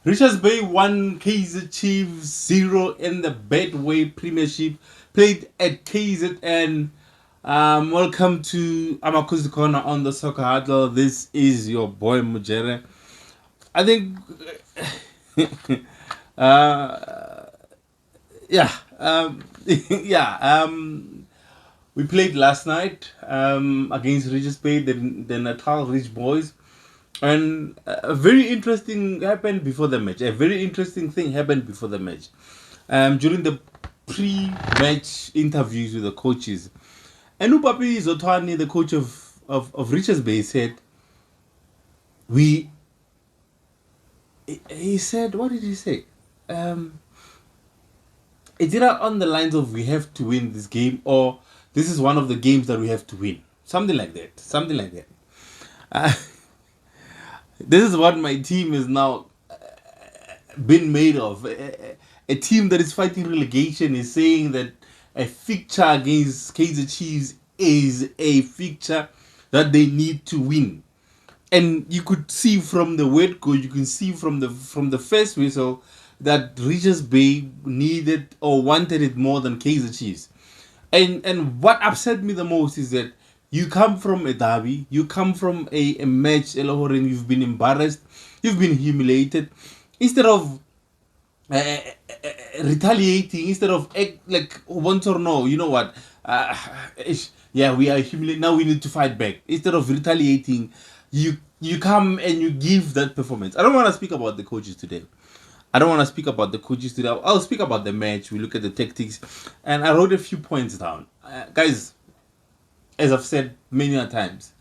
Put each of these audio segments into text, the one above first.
Richards Bay won Kaizer Chiefs 0 in the Betway Premiership. Played at KZN. Welcome to Amakuzi Corner on the Soccer Huddle. This is your boy Mujere. I think, uh, yeah, yeah. We played last night against Richards Bay, the Natal Rich Boys. And a very interesting happened before the match. A very interesting thing happened before the match. During the pre-match interviews with the coaches, and Upapi Zotwani, the coach of Richards Bay, said, he said, what did he say? It's either on the lines of we have to win this game or this is one of the games that we have to win. Something like that. Something like that. Uh, this is what my team is now been made of. A team that is fighting relegation is saying that a fixture against Kaizer Chiefs is a fixture that they need to win. And you could see from the word go, you can see from the first whistle that Richards Bay needed or wanted it more than Kaizer Chiefs. And what upset me the most is that you come from a derby, you come from a match, you've been embarrassed, you've been humiliated. Instead of retaliating, instead of like want or no, you know what? Yeah, we are humiliated. Now we need to fight back. Instead of retaliating, you come and you give that performance. I don't want to speak about the coaches today. I'll speak about the match. We look at the tactics, and I wrote a few points down, guys. As I've said many a times,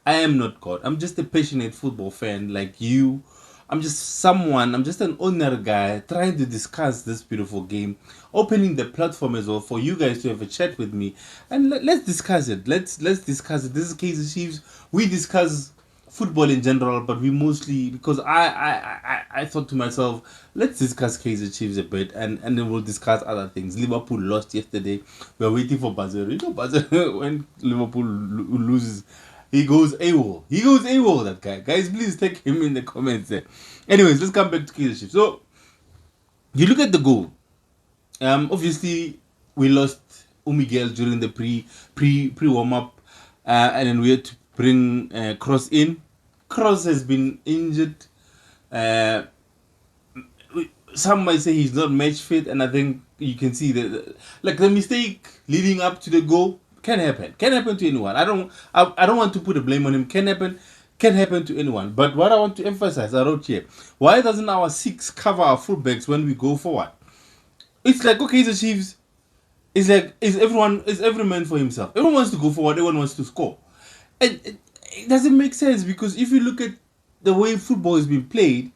I am not God. I'm just a passionate football fan like you. I'm just an ordinary guy trying to discuss this beautiful game, opening the platform as well for you guys to have a chat with me, and let's discuss it. Let's discuss it. This is Kaizer Chiefs. We discuss football in general, but we mostly, because I thought to myself, let's discuss Kaizer Chiefs a bit, and then we'll discuss other things. Liverpool lost yesterday. We're waiting for Buzzer. You know, Buzzer, when Liverpool loses, he goes AWOL. He goes AWOL, that guy. Guys, please take him in the comments there. Anyways, let's come back to Kaizer Chiefs. So, you look at the goal. Obviously, we lost Umigel during the pre warm up, and then we had to bring Cross in. Cross has been injured. Some might say he's not match fit, and I think you can see that, like, the mistake leading up to the goal can happen. Can happen to anyone. I don't want to put a blame on him. Can happen to anyone. But what I want to emphasize, I wrote here, why doesn't our six cover our fullbacks when we go forward? It's like, okay, the Chiefs. It's like, is every man for himself. Everyone wants to go forward. Everyone wants to score. And it doesn't make sense, because if you look at the way football is being played,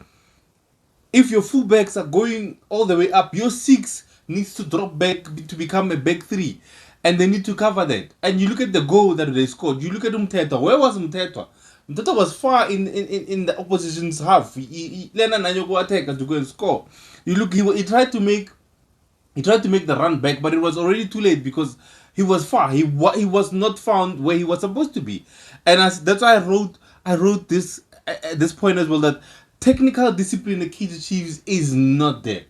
if your fullbacks are going all the way up, your six needs to drop back to become a back three, and they need to cover that. And you look at the goal that they scored. You look at Umthetwa. Where was Umthetwa? Umthetwa was far in the opposition's half. He Nanyoko attack to go and score. You look, he tried to make the run back, but it was already too late, because he was far. He was not found where he was supposed to be, and that's why I wrote this point as well, that technical discipline in the Kaizer Chiefs is not there.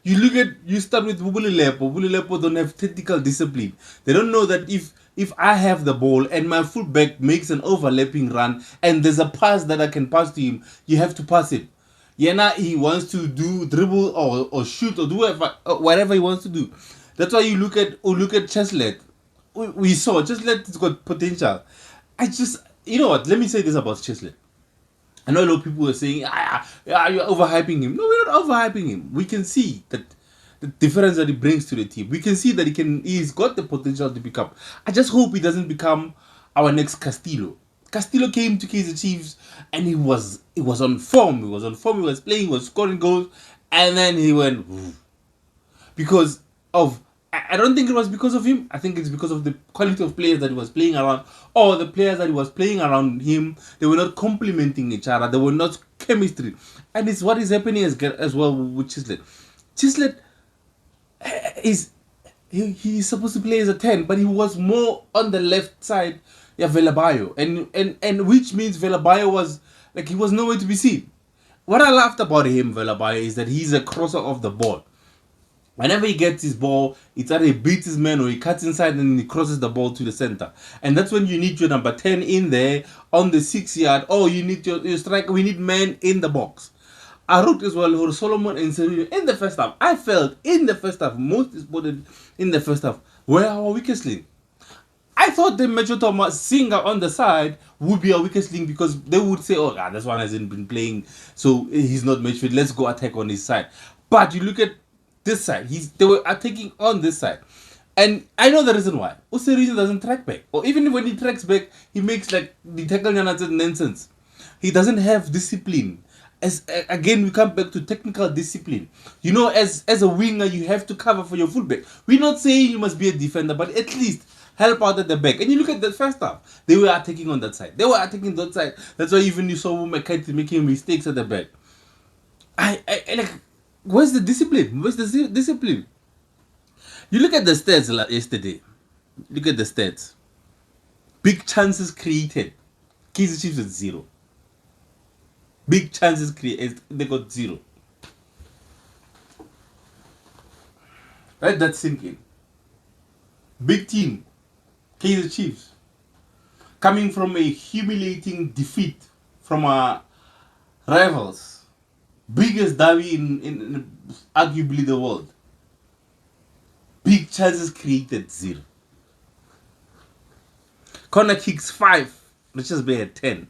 You start with Bubulilepo. Bubulilepo don't have technical discipline. They don't know that if I have the ball and my fullback makes an overlapping run and there's a pass that I can pass to him, you have to pass it. Yena, he wants to do dribble or shoot or do whatever he wants to do. That's why you look at CHISLET. We saw CHISLET has got potential. You know what? Let me say this about CHISLET. I know a lot of people were saying, you're overhyping him. No, we're not overhyping him. We can see that the difference that he brings to the team. We can see that he's got the potential to become. I just hope he doesn't become our next Castillo. Castillo came to Kaizer Chiefs and he was on form. He was playing, he was scoring goals, and then he went because of. I don't think it was because of him. I think it's because of the quality of players that he was playing around, or the players that he was playing around him. They were not complementing each other. They were not chemistry, and it's what is happening as well with CHISLET. CHISLET he's supposed to play as a 10, but he was more on the left side. Yeah, Velabayo, and which means Velabayo was like, he was nowhere to be seen. what I loved about him, Velabai, is that he's a crosser of the ball. Whenever he gets his ball, it's either he beats his man or he cuts inside and he crosses the ball to the center. And that's when you need your number 10 in there on the 6 yard. Oh, you need your striker. We need men in the box. I wrote as well for Solomon and SIRINO in the first half. I felt in the first half, most important in the first half, were our weakest link. I thought the Mechotoma singer on the side would be a weakest link because they would say, oh, this one hasn't been playing, so he's not match fit. Let's go attack on his side. But you look at this side, they were attacking on this side. And I know the reason why. SIRINO doesn't track back. Or even when he tracks back, he makes like the tackle nonsense. He doesn't have discipline. Again, we come back to technical discipline. You know, as a winger, you have to cover for your fullback. We're not saying you must be a defender, but at least help out at the back. And you look at the first half, they were attacking on that side. They were attacking that side. That's why even you saw McCarthy making mistakes at the back. I like, where's the discipline? Where's the discipline? You look at the stats yesterday. Look at the stats. Big chances created. Kaizer Chiefs at 0. Big chances created. They got 0. Let that sink in. Big team. Kaizer Chiefs. Coming from a humiliating defeat from our rivals. Biggest derby in arguably the world. Big chances created 0. Corner kicks 5. Richards Bay had 10.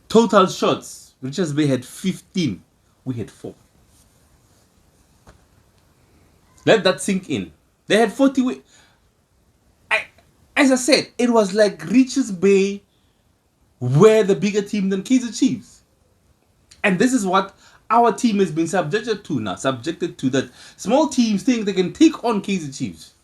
Total shots. Richards Bay had 15. We had 4. Let that sink in. They had 40. As I said, it was like Richards Bay were the bigger team than Kaizer Chiefs. And this is what our team has been subjected to now. Subjected to that. Small teams think they can take on Kaizer Chiefs.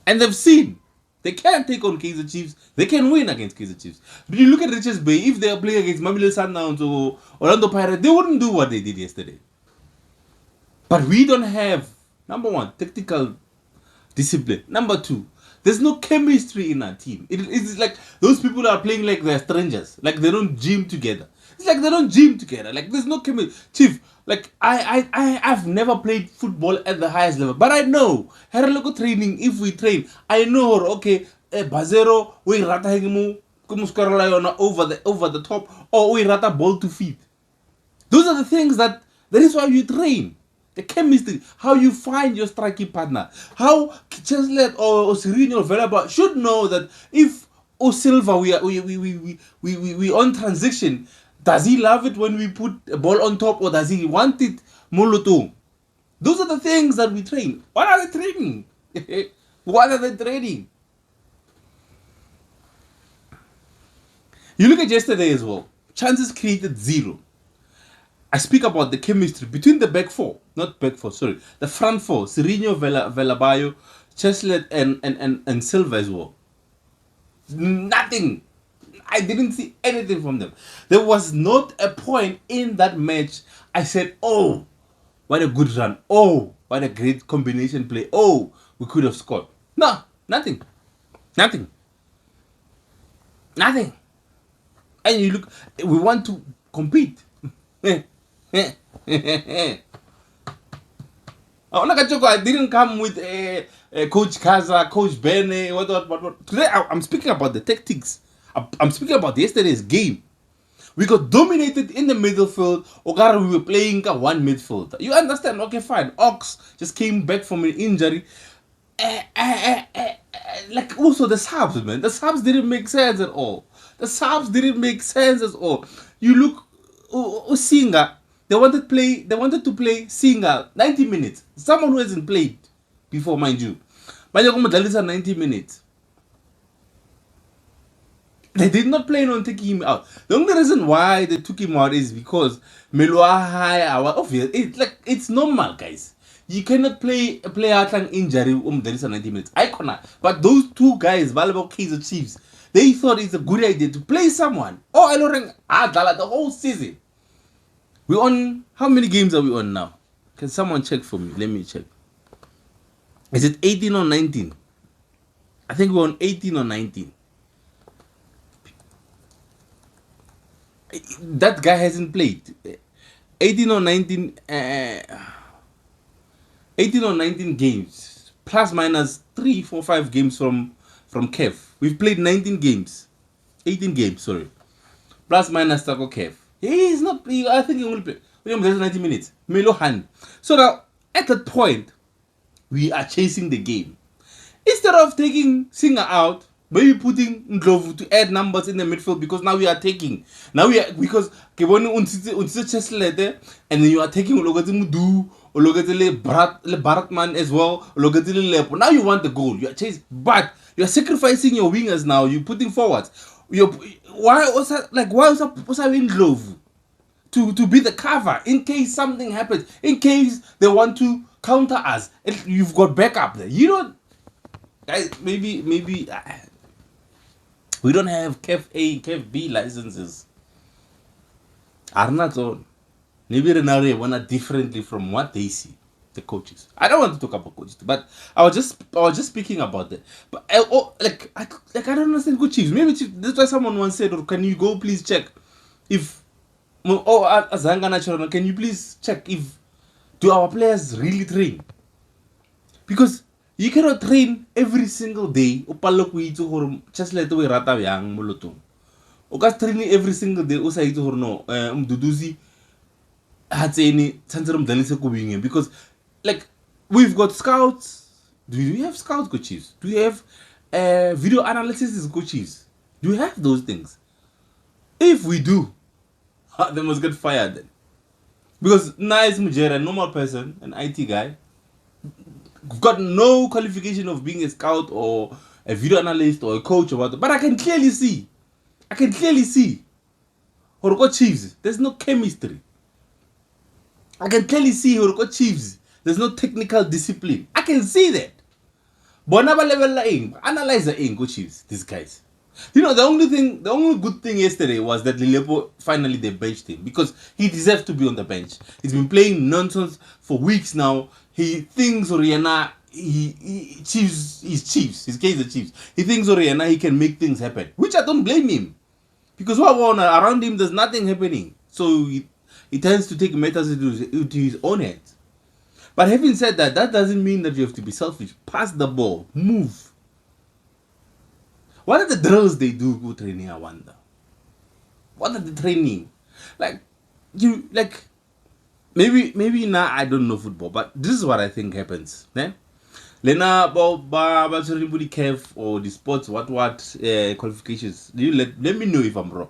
And they've seen. They can take on Kaizer Chiefs. They can win against Kaizer Chiefs. But you look at Richards Bay, if they are playing against Mamelodi Sundowns or Orlando Pirates, they wouldn't do what they did yesterday. But we don't have, number one, tactical discipline. Number two, there's no chemistry in our team. It's like those people are playing like they're strangers. Like they don't gym together. It's like they don't gym together. Like there's no chemistry. Chief, like I've never played football at the highest level. But I know, local training, if we train, I know, okay, Bazero, we rata higimu, over the top, or we rata ball to feet. Those are the things that is why you train. The chemistry, how you find your striking partner, how CHISLET or SIRINO available should know that if Silva we on transition, does he love it when we put a ball on top or does he want it moloto? Those are the things that we train. What are they training? What are they training? You look at yesterday as well. Chances created 0. I speak about the chemistry between the back four, not back four, sorry, the front four, SIRINO, Velabayo, CHISLET, and Silva as well. Nothing. I didn't see anything from them. There was not a point in that match I said, oh, what a good run. Oh, what a great combination play. Oh, we could have scored. No, nothing. Nothing. Nothing. And you look, we want to compete. I didn't come with Coach Kaizer, Coach Bene, what. Today I'm speaking about the tactics. I'm speaking about yesterday's game. We got dominated in the midfield. Ogara, we were playing one midfielder. You understand? Okay, fine. Ox just came back from an injury. Like also the subs, man. The subs didn't make sense at all. You look, Singer. They wanted to play Singer 90 minutes. Someone who hasn't played before, mind you. But you're going to 90 minutes. They did not plan on taking him out. The only reason why they took him out is because obvious. It's normal, guys. You cannot play a player out an injury 90 minutes. But those two guys, Valabo Kaizer Chiefs, they thought it's a good idea to play someone. Oh, I don't the whole season. We on, how many games are we on now? Can someone check for me? Let me check. Is it 18 or 19? I think we're on 18 or 19. That guy hasn't played 18 or 19 18 or 19 games, plus minus 3 4 5 games from Kev. We've played 19 games, 18 games, sorry, plus minus Taco Kev. He's not. I think he only played. There's 90 minutes. Melohan. So now at that point, we are chasing the game. Instead of taking Singer out, maybe putting Ndlovu to add numbers in the midfield, because now we are taking. Now we are, because Keboni unsitse CHISLET, and then you are taking Ologati Mudu, Ologati Le Baratman as well, Ologati Le Lepo. Now you want the goal. You are chasing, but you are sacrificing your wingers now. You're putting forwards. Why was that, like, why was that Ndlovu? To be the cover in case something happens, in case they want to counter us. You've got backup there. You don't, guys. Maybe we don't have CAF A, CAF B licenses. Are not on. Maybe Renare wanna differently from what they see. The coaches. I don't want to talk about coaches, but I was just speaking about that. But I don't understand coach Chiefs. Maybe that's why someone once said, or can you go please check if. Can you please check if do our players really train? Because you cannot train every single day. CHISLET we rata yang molotong. O ka training every single day. O sa itse hore no mduduzi hatseni tshantse re mdlalise ko wingeng, because like we've got scouts. Do you have scouts coaches? Do you have video analysis coaches? Do you have those things? If we do, they must get fired then. Because Nice Mujera, a normal person, an IT guy, got no qualification of being a scout or a video analyst or a coach or whatever. But I can clearly see. Horoko Chiefs, there's no chemistry. I can clearly see Horoko Chiefs, there's no technical discipline. I can see that. Bonaba level analyze the Chiefs, these guys. You know, the only good thing yesterday was that Lilepo finally they benched him, because he deserves to be on the bench. He's been playing nonsense for weeks now. He thinks Oriana, he's Kaizer Chiefs. He thinks Oriana he can make things happen, which I don't blame him, because around him there's nothing happening. So he tends to take matters into his own hands. But having said that, that doesn't mean that you have to be selfish. Pass the ball, move. What are the drills they do go training? I wonder. What are the training? Maybe now I don't know football, but this is what I think happens. Lena ba Kev or the sports what qualifications. Let me know if I'm wrong.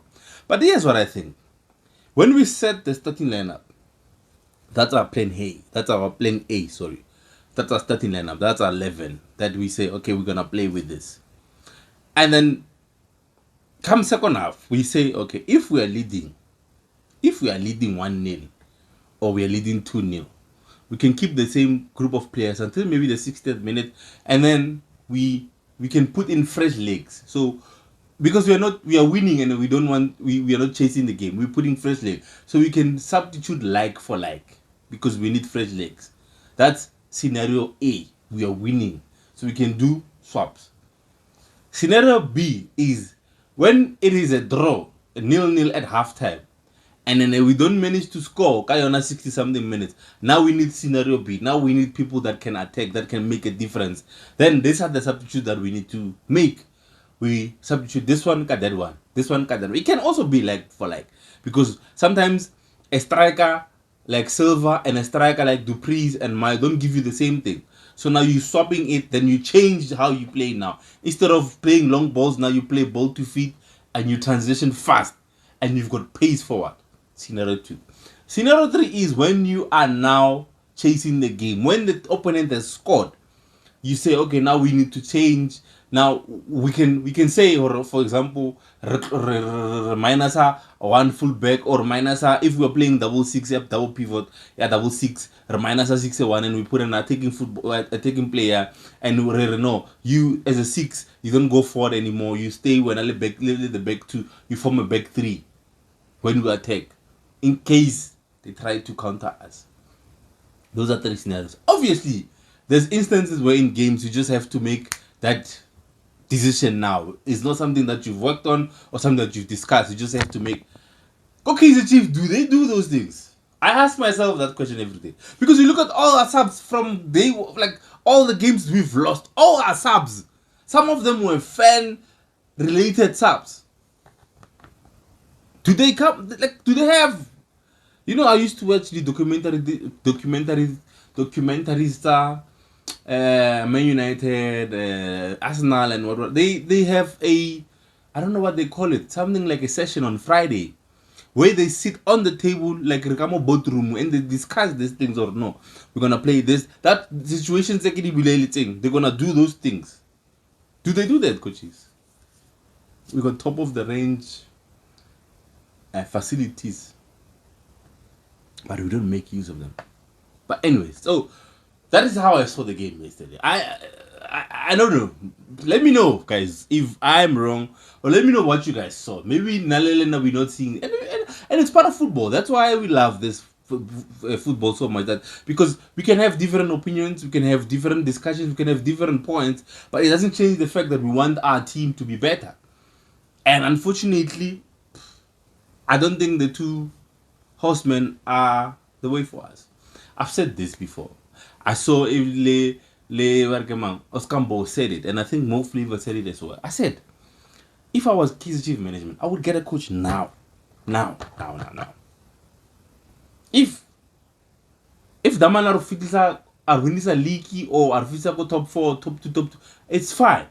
But here's what I think. When we set the starting lineup, that's our plan A. That's our plan A, sorry. That's our starting lineup. That's our 11. That we say, okay, we're gonna play with this. And then come second half, we say, okay, if we are leading 1-0 or we are leading 2-0, we can keep the same group of players until maybe the 60th minute, and then we can put in fresh legs. So because we are winning and we are not chasing the game, we're putting fresh legs. So we can substitute like for like, because we need fresh legs. That's scenario A. We are winning, so we can do swaps. Scenario B is when it is a draw, a 0-0 at halftime, and then we don't manage to score, 60 something minutes. Now we need scenario B. Now we need people that can attack, that can make a difference. Then these are the substitutes that we need to make. We substitute this one, cut that one. This one, cut that one. It can also be like for like, because sometimes a striker like Silva and a striker like Dupreez and Mai don't give you the same thing. So now you're swapping it, then you change how you play now. Instead of playing long balls, now you play ball to feet and you transition fast and you've got pace forward. Scenario 2. Scenario 3 is when you are now chasing the game. When the opponent has scored, you say, okay, now we need to change. Now we can say, or for example, minus one full back, or minus if we're playing double six, double pivot, double six, minus 6-1, and we put an attacking player, and no, you as a 6, you don't go forward anymore. You stay when I let the back 2, you form a back 3 when we attack, in case they try to counter us. Those are 3 scenarios. Obviously, there's instances where in games you just have to make that decision now. It's not something that you've worked on or something that you've discussed. You just have to make Okay, the Chiefs, do they do those things? I ask myself that question every day. Because you look at all our subs from day, like all the games we've lost, all our subs. Some of them were fan-related subs. Do they come, like, do they have, you know, I used to watch the documentaries, Man United, Arsenal and what. They have a, I don't know what they call it, something like a session on Friday where they sit on the table like Rikamo boardroom and they discuss these things or no. We're gonna play this, that situation thing. They're gonna do those things. Do they do that, coaches? We got top of the range facilities, but we don't make use of them. But anyway, so that is how I saw the game yesterday. I don't know. Let me know, guys, if I'm wrong, or let me know what you guys saw. Maybe Nalelena we're not seeing, and it's part of football. That's why we love this football so much, that because we can have different opinions, we can have different discussions, we can have different points, but it doesn't change the fact that we want our team to be better. And unfortunately, I don't think the two horsemen are the way for us. I've said this before. I saw Oskambo said it, and I think Mo Flavor said it as well. I said, if I was Kaizer Chiefs management, I would get a coach now. If Damana Rufitisa are winning a leaky or Arfisa go top 4, top 2, it's fine.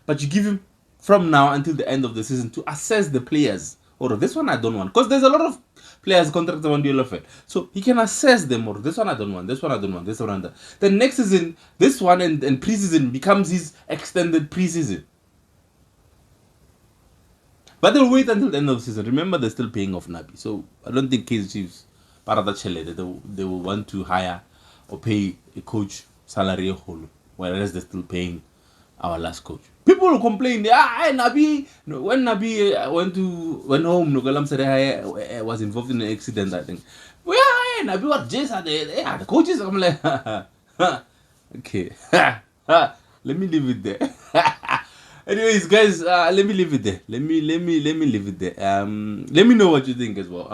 But you give him from now until the end of the season to assess the players. Or this one I don't want. Because there's a lot of players contracted on the LFL. So he can assess them, or this one I don't want, this one I don't want, this one and that. Then next season, this one and preseason becomes his extended preseason. But they'll wait until the end of the season. Remember, they're still paying off Nabi. So I don't think Kaizer Chiefs, they will want to hire or pay a coach salary whole, whereas they're still paying our last coach. People will complain, Nabi, when Nabi went home, Nogalam said I was involved in an accident, I think. Well, Nabi, what Jason, the coaches, I'm like, okay, let me leave it there. Anyways, guys, let me leave it there. Let me leave it there. Let me know what you think as well.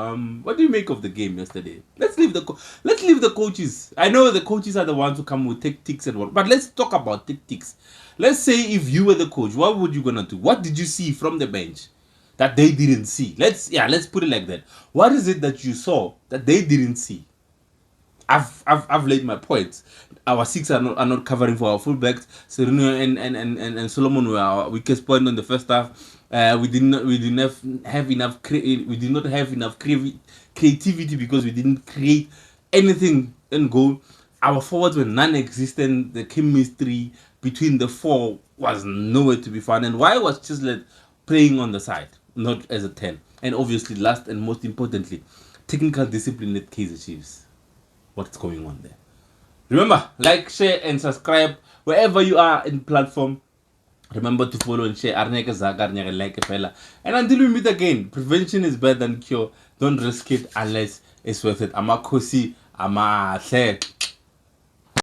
What do you make of the game yesterday? Let's leave the coaches. I know the coaches are the ones who come with tactics and what, but let's talk about tactics. Let's say if you were the coach, what would you gonna do? What did you see from the bench that they didn't see? Let's put it like that. What is it that you saw that they didn't see? I've laid my points. Our six are not covering for our fullbacks. SIRINO and Solomon were our weakest point in the first half. We did not have enough creativity because we didn't create anything in goal. Our forwards were non-existent. The chemistry between the four was nowhere to be found. And why was CHISLET playing on the side, not as a 10? And obviously, last and most importantly, technical discipline at Kaizer Chiefs. What's going on there? Remember, like, share, and subscribe wherever you are in platform. Remember to follow and share. And until we meet again, prevention is better than cure. Don't risk it unless it's worth it. Amakosi, Amahle.